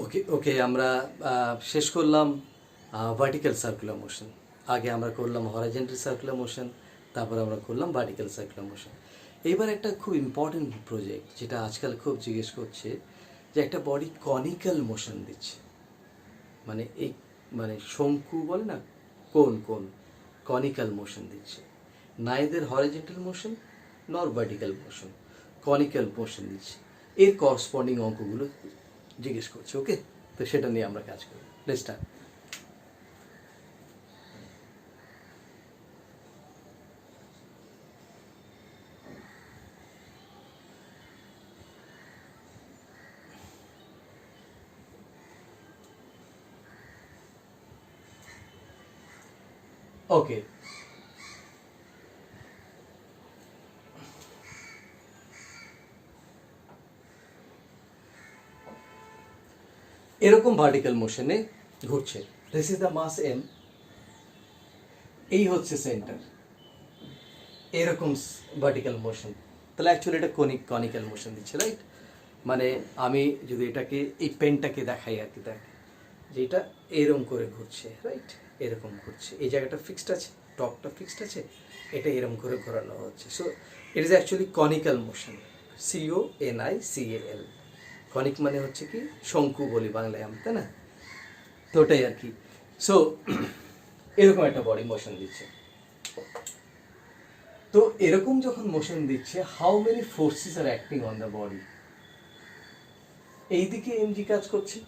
ওকে ওকে আমরা শেষ করলাম ভার্টিক্যাল সার্কুলার মোশন। আগে আমরা করলাম হরাইজন্টাল সার্কুলার মোশন, তারপর আমরা করলাম ভার্টিক্যাল সার্কুলার মোশন। এইবার একটা খুব ইম্পর্টেন্ট প্রজেক্ট যেটা আজকাল খুব জিজ্ঞেস করছে, যে একটা বডি কনিক্যাল মোশন দিচ্ছে, মানে এই মানে শঙ্কু বলে না, কোন কোন কনিক্যাল মোশন দিচ্ছে, নাইদার হরাইজন্টাল মোশন নর ভার্টিক্যাল মোশন, কনিক্যাল মোশন দিচ্ছে। এর করসপন্ডিং অঙ্কগুলো জিজ্ঞেস করছে। ওকে, তো সেটা নিয়ে আমরা কাজ করি। Let's start. ওকে, এরকম ভার্টিক্যাল মোশনে ঘুরছে। This is the mass M, এই হচ্ছে সেন্টার, এরকম ভার্টিক্যাল মোশন। তাহলে অ্যাকচুয়ালি এটা কনিক্যাল মোশন দিচ্ছে, রাইট? মানে আমি যদি এটাকে এই পেনটাকে দেখাই আর কি, দেখ যে এটা এরকম করে ঘুরছে, রাইট? এরকম ঘুরছে, এই জায়গাটা ফিক্সড আছে, টপটা ফিক্সড আছে, এটা এরকম করে ঘোরানো হচ্ছে। So it is actually conical motion, CONICAL। Conic মানে হচ্ছে কি শঙ্কু বলি বাংলায় আমি, তাই না? তো ওটাই আর কি। সো এরকম একটা বডি মোশন দিচ্ছে। তো এরকম যখন মোশন দিচ্ছে, how many forces are acting on the body? এইদিকে এমজি কাজ করছে,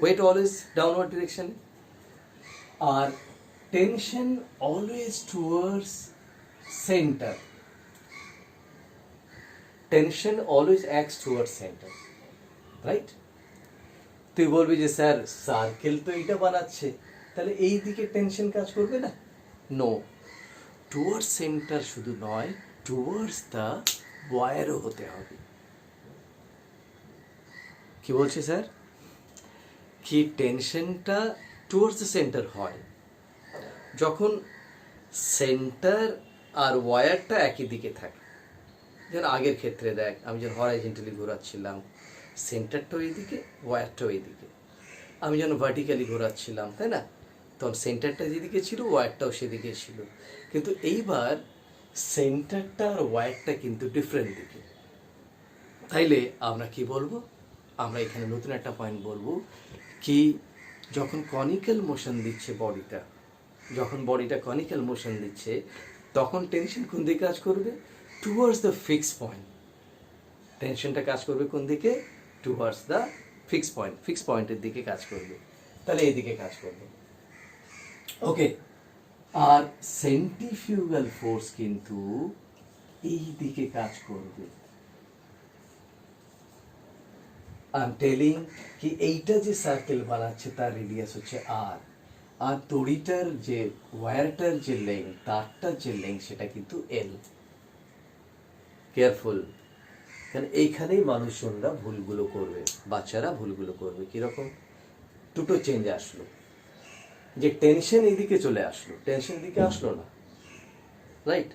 ওয়েট অলওয়েজ ডাউনওয়ার্ড ডিরেকশন, আর tension always towards centre. Tension always acts towards centre, right? তুই বলবি যে স্যার সার্কেল তো এইটা বানাচ্ছে, তাহলে এই দিকে টেনশন কাজ করবে না? নো, টুয়ার্ডস সেন্টার শুধু নয়, টুয়ার্ডস দ্য ওয়্যারও হতে হবে। কি বলছে স্যার? কি টেনশনটা টুয়ার্ডস দ্য সেন্টার হয় যখন সেন্টার আর ওয়্যারটা একই দিকে থাকে। যেন আগের ক্ষেত্রে দেখ, আমি যখন হরাইজন্টালি ঘোরাচ্ছিলাম, সেন্টারটাও এইদিকে, ওয়্যারটাও এইদিকে। আমি যেন ভার্টিক্যালি ঘোরাচ্ছিলাম, তাই না? তখন সেন্টারটা যেদিকে ছিল, ওয়্যারটাও সেদিকে ছিল। কিন্তু এইবার সেন্টারটা আর ওয়্যারটা কিন্তু ডিফারেন্ট দিকে। তাইলে আমরা কি বলবো? আমরা এখানে নতুন একটা পয়েন্ট বলবো কি, যখন কনিক্যাল মোশন দিচ্ছে বডিটা, যখন বডিটা কনিক্যাল মোশন দিচ্ছে, তখন টেনশন কোন দিকে কাজ করবে? Towards the fix point. টেনশনটা কাজ করবে কোন দিকে? Towards the fix point, fix পয়েন্টের দিকে কাজ করবে। তাহলে এই দিকে কাজ করবে। ওকে, আর সেন্ট্রিফিউগাল ফোর্স কিন্তু এই দিকে কাজ করবে। আই এম টেলিং কি এইটা যে সার্কেল বানাচ্ছে তার রেডিয়াস হচ্ছে আর, আর দড়িটার যে ওয়্যারটার যে লেংথ, তারটার যে লেংথ, সেটা কিন্তু এল। কেয়ারফুল, কারণ এইখানেই মানুষজনরা ভুলগুলো করবে, বাচ্চারা ভুলগুলো করবে। কিরকম? দুটো চেঞ্জ আসলো, যে টেনশন এইদিকে চলে আসলো, টেনশন এদিকে আসলো না, রাইট?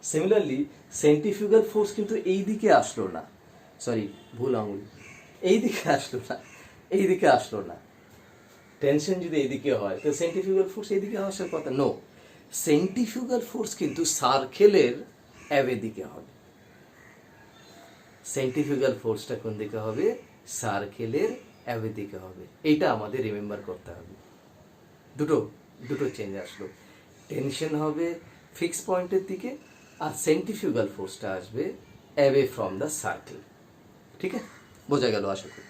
সিমিলারলি সেন্ট্রিফিউগাল ফোর্স কিন্তু এই দিকে আসলো না, সরি ভুল আঙুল, এই দিকে আসলো না, এই দিকে আসলো না। টেনশন যদি এইদিকে হয়, তো সেন্ট্রিফিউগাল ফোর্স এইদিকে আসার কথা। নো, সেন্ট্রিফিউগাল ফোর্স কিন্তু সার্কেলের অ্যাওয়ে দিকে হবে। সেন্ট্রিফিউগাল ফোর্সটা কোন দিকে হবে? সার্কেলের অ্যাওয়ে দিকে হবে। এইটা আমাদের রিমেম্বার করতে হবে। দুটো দুটো চেঞ্জ আসলো, টেনশন হবে ফিক্স পয়েন্টের দিকে, আর সেন্ট্রিফিউগাল ফোর্সটা আসবে অ্যাওয়ে ফ্রম দ্য সার্কেল। ঠিক আছে, বোঝা গেল আশা করি।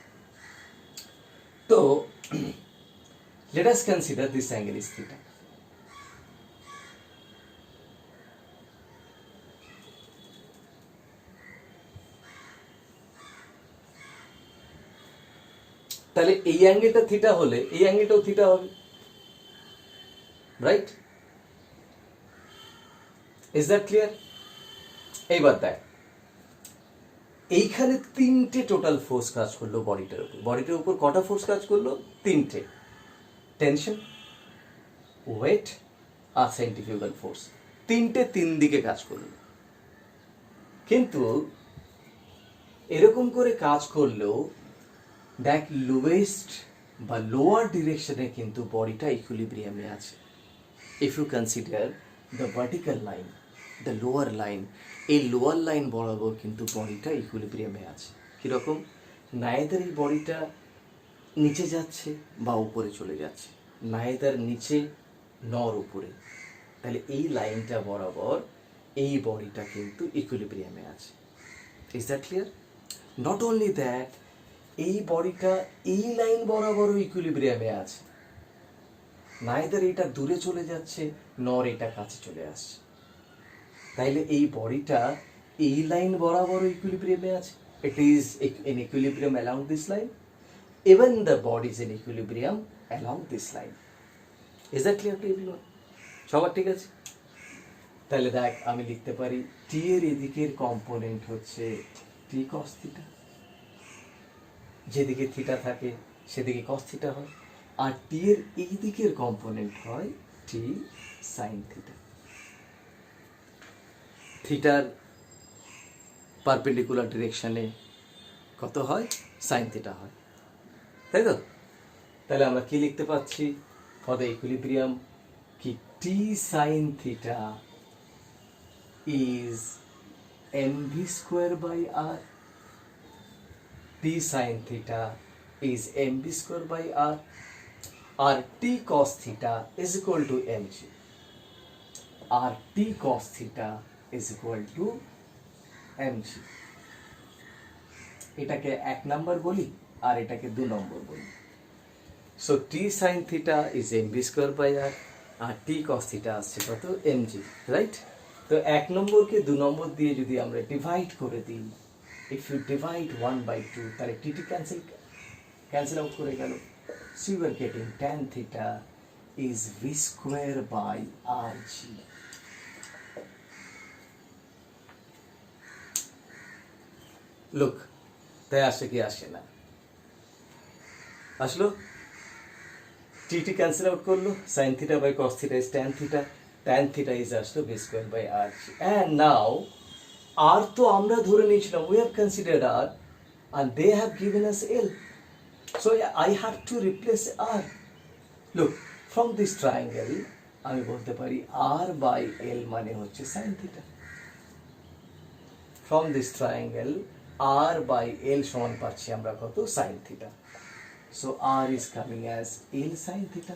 তো let us consider this angle is theta. তাহলে এই অ্যাঙ্গেলটা থিটা হলে এই অ্যাঙ্গেলটাও থিটা হবে, রাইট? Is that clear? এইবার দেখ, এইখানে তিনটে টোটাল ফোর্স কাজ করলো বডিটার উপর। বডিটার উপর কটা ফোর্স কাজ করলো? তিনটে। টেনশন, ওয়েট আর সেন্ট্রিফিউগাল ফোর্স, তিনটে তিন দিকে কাজ করলো। কিন্তু এরকম করে কাজ করলেও দেখ লোয়েস্ট বা লোয়ার ডিরেকশনে কিন্তু বডিটা ইকুইলিব্রিয়ামে আছে। If you consider the vertical line, the lower line, এই লোয়ার লাইন বরাবর কিন্তু বডিটা ইকুইলিব্রিয়ামে আছে। কীরকম? নাইদার এই বডিটা নিচে যাচ্ছে বা উপরে চলে যাচ্ছে, নাইদার নিচে নর উপরে, তাহলে এই লাইনটা বরাবর এই বডিটা কিন্তু ইকুইলিব্রিয়ামে আছে। Is that clear? Not only that, এই বডিটা এই লাইন বরাবরও ইকুইলিব্রিয়ামে আছে, নাইদার এটা দূরে চলে যাচ্ছে নর এটা কাছে চলে আসছে, তাইলে এই বডিটা এই লাইন বরাবরও ইকুইলিব্রিয়ামে আছে। It is in equilibrium along this line, even the body is in equilibrium along this line. Is that clear to everyone? সবার ঠিক আছে? তাহলে দেখ আমি লিখতে পারি টি এর এদিকের কম্পোনেন্ট হচ্ছে টি cos থিটা, যেদিকে থিটা থাকে সেদিকে cos থিটা হয়, আর টি এর এই দিকের কম্পোনেন্ট হয় টি sin থিটা। থিটার পারপেন্ডিকুলার ডিরেকশনে কত হয়? sin থিটা হয়, তাই তো? তাহলে আমরা কি লিখতে পাচ্ছি ফর দ্য ইকুইলিব্রিয়াম? কি T sine theta is mv square by R, T sine theta is mv square by R, আর T cos theta is equal to mg, আর T cos theta is equal to mg। এটাকে 1 number বলি আর এটাকে 2 number বলি। So T sine theta is MV square by R, আর T cos theta আসছে কত? MG, right? তো 1 নম্বরকে 2 নম্বর দিয়ে যদি আমরা ডিভাইড করে দিই, ইফ ইউ ডিভাইড 1/2, তাহলে টি ক্যান্সেল আউট করে গেল। So you are getting tan theta is V square by R G. Look, তাই আসে কি আসে না? আসলো, টি ক্যান্সেল আউট করলো, sine theta by cos theta is tan theta, tan theta is আসলো V square by R G. And now আর তো আমরা ধরে নিয়েছিলাম, we have considered R, and they have given us L, so I have to replace R. Look, from this triangle আমি বলতে পারি R by L মানে হচ্ছে sin theta. From this triangle R by L সমান পাচ্ছি আমরা কত? sin theta. So R is coming as L sin theta.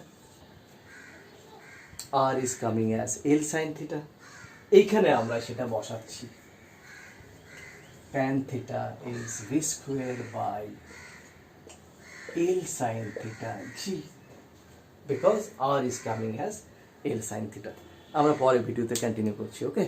R is coming as L sin theta. এইখানে আমরা সেটা বসাচ্ছি, tan theta is v square by L sin theta g, because R is coming as L sin theta. আমরা পরে ভিডিওতে continue করছি, ওকে?